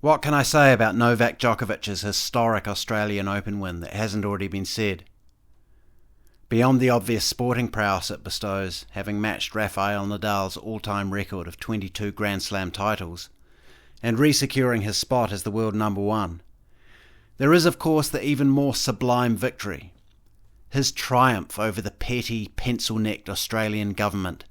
What can I say about Novak Djokovic's historic Australian Open win that hasn't already been said? Beyond the obvious sporting prowess it bestows, having matched Rafael Nadal's all-time record of 22 Grand Slam titles, and re-securing his spot as the world number one, there is of course the even more sublime victory, his triumph over the petty, pencil-necked Australian government,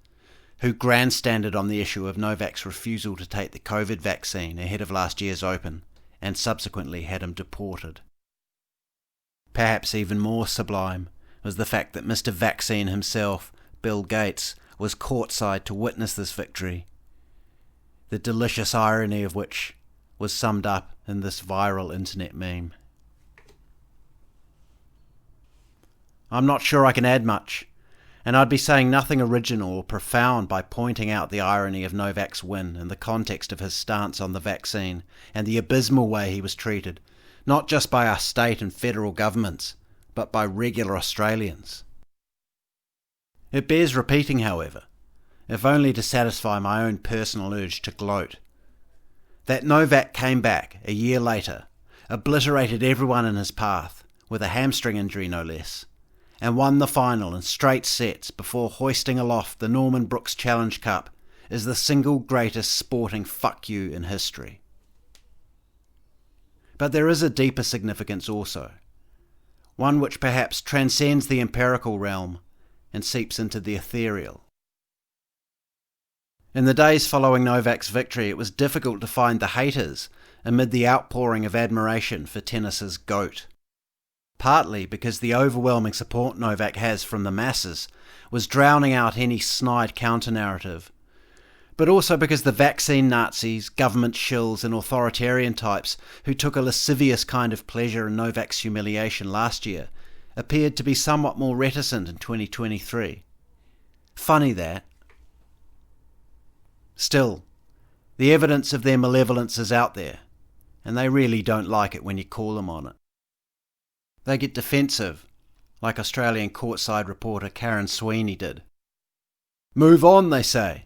who grandstanded on the issue of Novak's refusal to take the COVID vaccine ahead of last year's Open, and subsequently had him deported. Perhaps even more sublime was the fact that Mr. Vaccine himself, Bill Gates, was courtside to witness this victory, the delicious irony of which was summed up in this viral internet meme. I'm not sure I can add much, and I'd be saying nothing original or profound by pointing out the irony of Novak's win in the context of his stance on the vaccine and the abysmal way he was treated, not just by our state and federal governments, but by regular Australians. It bears repeating, however, if only to satisfy my own personal urge to gloat, that Novak came back a year later, obliterated everyone in his path, with a hamstring injury no less, and won the final in straight sets before hoisting aloft the Norman Brooks Challenge Cup is the single greatest sporting fuck you in history. But there is a deeper significance also, one which perhaps transcends the empirical realm and seeps into the ethereal. In the days following Novak's victory, it was difficult to find the haters amid the outpouring of admiration for tennis's GOAT. Partly because the overwhelming support Novak has from the masses was drowning out any snide counter-narrative, but also because the vaccine Nazis, government shills and authoritarian types who took a lascivious kind of pleasure in Novak's humiliation last year appeared to be somewhat more reticent in 2023. Funny that. Still, the evidence of their malevolence is out there, and they really don't like it when you call them on it. They get defensive, like Australian courtside reporter Karen Sweeney did. Move on, they say,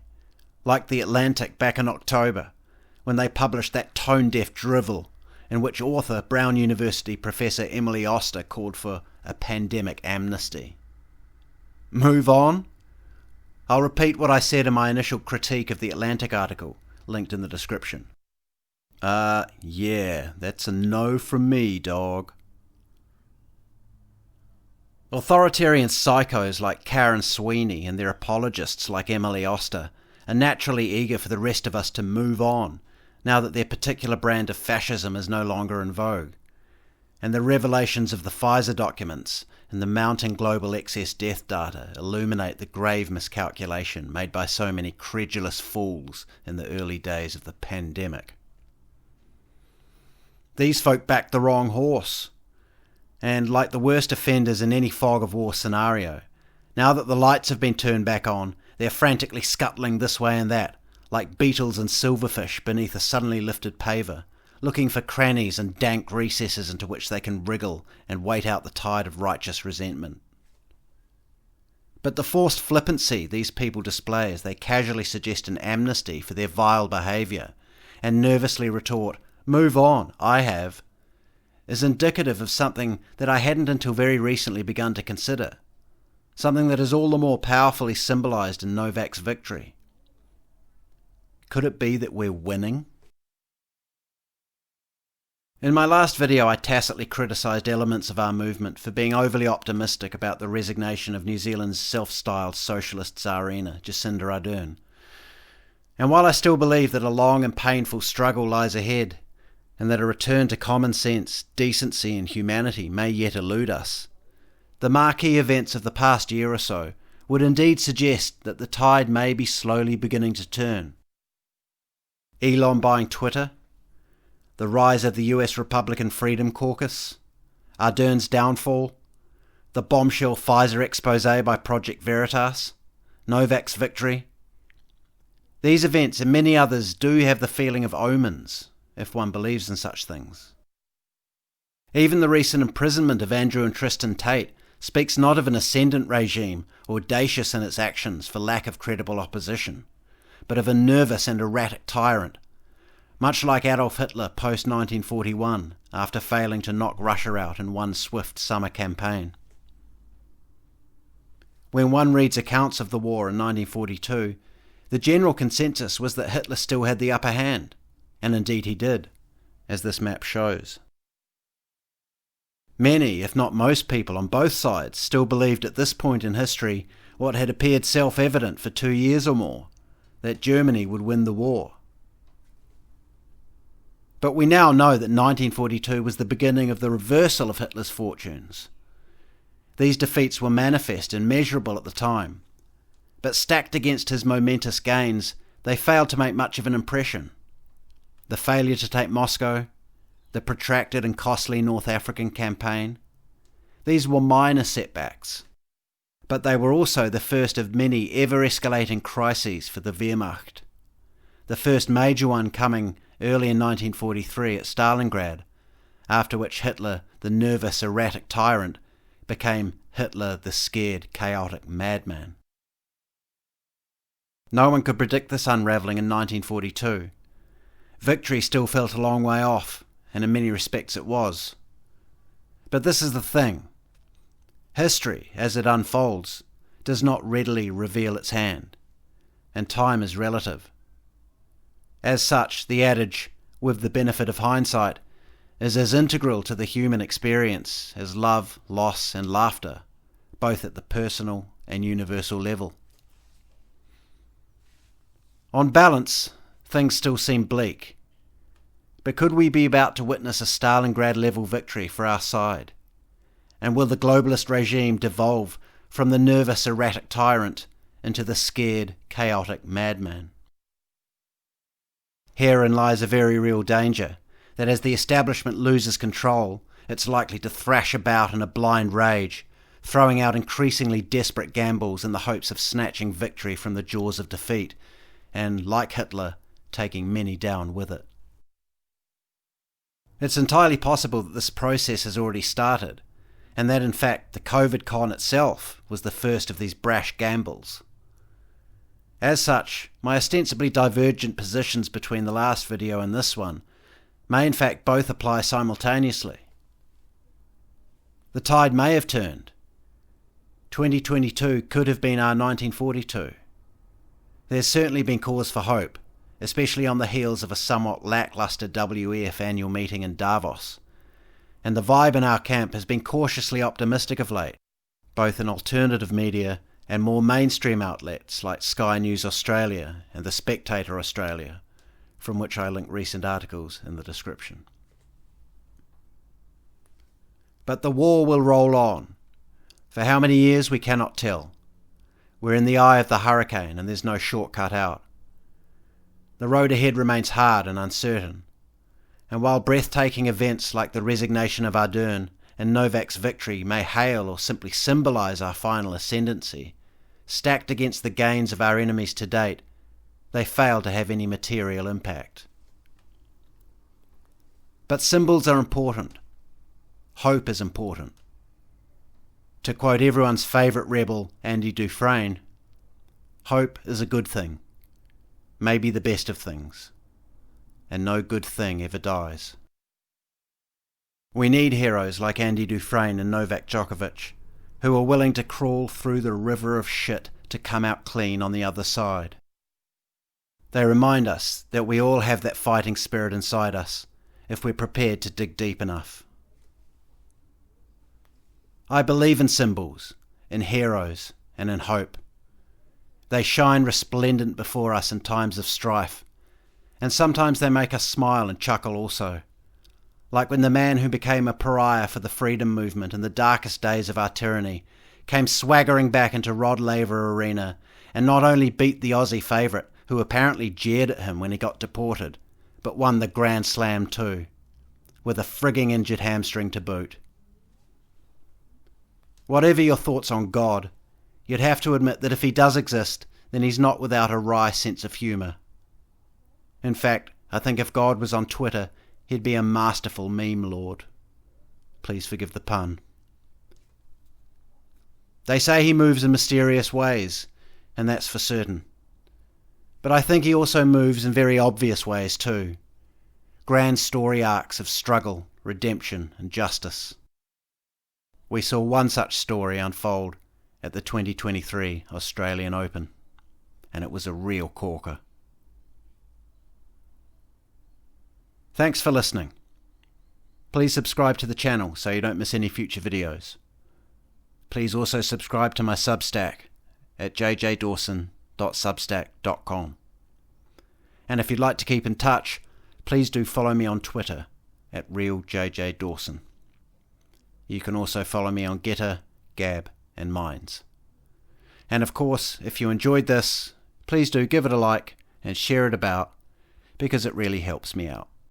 like The Atlantic back in October, when they published that tone-deaf drivel in which author Brown University Professor Emily Oster called for a pandemic amnesty. Move on? I'll repeat what I said in my initial critique of the Atlantic article, linked in the description. Yeah, that's a no from me, dog. Authoritarian psychos like Karen Sweeney and their apologists like Emily Oster are naturally eager for the rest of us to move on, now that their particular brand of fascism is no longer in vogue, and the revelations of the Pfizer documents and the mounting global excess death data illuminate the grave miscalculation made by so many credulous fools in the early days of the pandemic. These folk backed the wrong horse, and like the worst offenders in any fog of war scenario, now that the lights have been turned back on, they're frantically scuttling this way and that, like beetles and silverfish beneath a suddenly lifted paver, looking for crannies and dank recesses into which they can wriggle and wait out the tide of righteous resentment. But the forced flippancy these people display as they casually suggest an amnesty for their vile behaviour, and nervously retort, "Move on, I have," is indicative of something that I hadn't until very recently begun to consider, something that is all the more powerfully symbolised in Novak's victory. Could it be that we're winning? In my last video, I tacitly criticised elements of our movement for being overly optimistic about the resignation of New Zealand's self-styled socialist Tsarina, Jacinda Ardern. And while I still believe that a long and painful struggle lies ahead, and that a return to common sense, decency and humanity may yet elude us, the marquee events of the past year or so would indeed suggest that the tide may be slowly beginning to turn. Elon buying Twitter, the rise of the US Republican Freedom Caucus, Ardern's downfall, the bombshell Pfizer expose by Project Veritas, Novak's victory. These events and many others do have the feeling of omens, if one believes in such things. Even the recent imprisonment of Andrew and Tristan Tate speaks not of an ascendant regime audacious in its actions for lack of credible opposition, but of a nervous and erratic tyrant, much like Adolf Hitler post-1941, after failing to knock Russia out in one swift summer campaign. When one reads accounts of the war in 1942, the general consensus was that Hitler still had the upper hand, and indeed he did, as this map shows. Many, if not most people on both sides, still believed at this point in history what had appeared self-evident for 2 years or more, that Germany would win the war. But we now know that 1942 was the beginning of the reversal of Hitler's fortunes. These defeats were manifest and measurable at the time, but stacked against his momentous gains, they failed to make much of an impression. The failure to take Moscow, the protracted and costly North African campaign, these were minor setbacks, but they were also the first of many ever-escalating crises for the Wehrmacht. The first major one coming early in 1943 at Stalingrad, after which Hitler, the nervous, erratic tyrant, became Hitler, the scared, chaotic madman. No one could predict this unravelling in 1942. Victory still felt a long way off, and in many respects it was. But this is the thing. History, as it unfolds, does not readily reveal its hand, and time is relative. As such, the adage, with the benefit of hindsight, is as integral to the human experience as love, loss, and laughter, both at the personal and universal level. On balance, things still seem bleak. But could we be about to witness a Stalingrad-level victory for our side? And will the globalist regime devolve from the nervous, erratic tyrant into the scared, chaotic madman? Herein lies a very real danger, that as the establishment loses control, it's likely to thrash about in a blind rage, throwing out increasingly desperate gambles in the hopes of snatching victory from the jaws of defeat, and, like Hitler, taking many down with it. It's entirely possible that this process has already started, and that in fact the COVID con itself was the first of these brash gambles. As such, my ostensibly divergent positions between the last video and this one may in fact both apply simultaneously. The tide may have turned. 2022 could have been our 1942. There's certainly been cause for hope, especially on the heels of a somewhat lacklustre WEF annual meeting in Davos, and the vibe in our camp has been cautiously optimistic of late, both in alternative media and more mainstream outlets like Sky News Australia and The Spectator Australia, from which I link recent articles in the description. But the war will roll on. For how many years we cannot tell. We're in the eye of the hurricane and there's no shortcut out. The road ahead remains hard and uncertain, and while breathtaking events like the resignation of Ardern and Novak's victory may hail or simply symbolise our final ascendancy, stacked against the gains of our enemies to date, they fail to have any material impact. But symbols are important. Hope is important. To quote everyone's favourite rebel, Andy Dufresne, hope is a good thing, maybe the best of things, and no good thing ever dies. We need heroes like Andy Dufresne and Novak Djokovic, who are willing to crawl through the river of shit to come out clean on the other side. They remind us that we all have that fighting spirit inside us, if we're prepared to dig deep enough. I believe in symbols, in heroes, and in hope. They shine resplendent before us in times of strife, and sometimes they make us smile and chuckle also, like when the man who became a pariah for the freedom movement in the darkest days of our tyranny came swaggering back into Rod Laver Arena and not only beat the Aussie favourite, who apparently jeered at him when he got deported, but won the Grand Slam too, with a frigging injured hamstring to boot. Whatever your thoughts on God, you'd have to admit that if he does exist, then he's not without a wry sense of humour. In fact, I think if God was on Twitter, he'd be a masterful meme lord. Please forgive the pun. They say he moves in mysterious ways, and that's for certain. But I think he also moves in very obvious ways too, grand story arcs of struggle, redemption and justice. We saw one such story unfold at the 2023 Australian Open, and it was a real corker. Thanks for listening. Please subscribe to the channel so you don't miss any future videos. Please also subscribe to my Substack at jjdawson.substack.com. And if you'd like to keep in touch, please do follow me on Twitter at RealJJDawson. You can also follow me on Getter, Gab and Minds. And of course, if you enjoyed this, please do give it a like and share it about, because it really helps me out.